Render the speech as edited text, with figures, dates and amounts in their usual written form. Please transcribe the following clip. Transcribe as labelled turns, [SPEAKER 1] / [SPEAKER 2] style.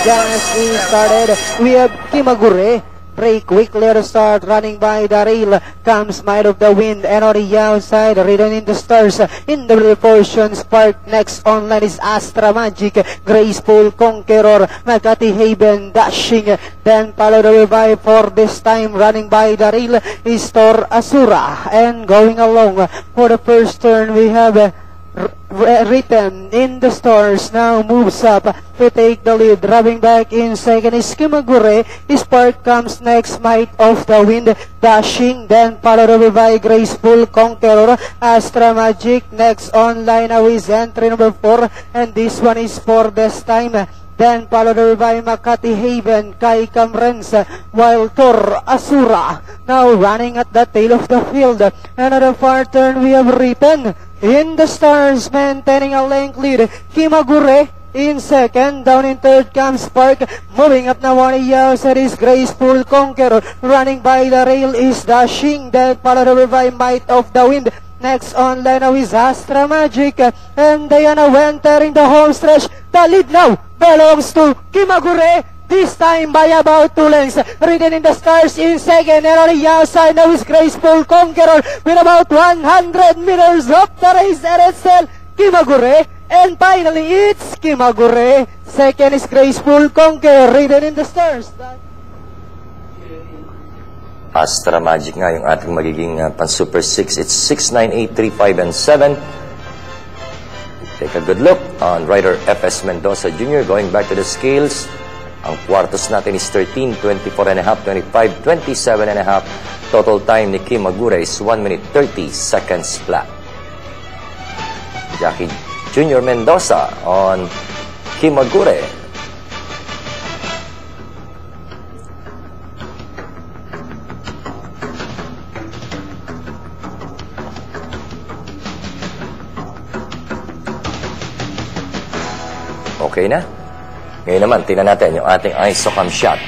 [SPEAKER 1] gas is started. We have Kimagure. Break quickly to start, running by the rail, comes Might of the Wind, and on the outside, Ridden in the Stars, in the middle portion, Spark, next online is Astra Magic, Graceful Conqueror, Makati Haven, Dashing, then followed by for this time, running by the rail, is Tor Asura, and going along, for the first turn, we have Written in the Stars now moves up to take the lead. Driving back in second is Kimagure. Spark comes next, Might of the Wind, Dashing, then followed by Graceful Conqueror, Astra Magic. Next online now is entry number 4, and this one is for this time. Then followed by Makati Haven, Kai Camrens, while Tor Asura now running at the tail of the field. Another far turn, we have Written in the Stars, maintaining a length lead. Kimagure in second, down in third comes Spark, moving up now on the outside is Graceful Conqueror, running by the rail is Dashing, then followed over by Might of the Wind. Next online now is Astra Magic, and they are now entering the home stretch. The lead now belongs to Kimagure, this time by about 2 lengths. Written in the Stars in second, and on the outside now is Graceful Conqueror with about 100 meters of the race, and it's still Kimagure. And finally, it's Kimagure. Second is Graceful Conqueror, Written in the Stars.
[SPEAKER 2] Astra Magic nga yung ating magiging pan Super 6. It's 6, 9, 8, 3, 5, and 7. Take a good look on rider FS Mendoza Jr. Going back to the scales. Ang kwartos natin is 13, 24 and a half, 25, 27 and a half. Total time ni Kimagure is 1 minute 30 seconds flat. Jackie Jr. Mendoza on Kimagure. Okay na? Ngayon naman, tingnan natin yung ating ISOCAM shot.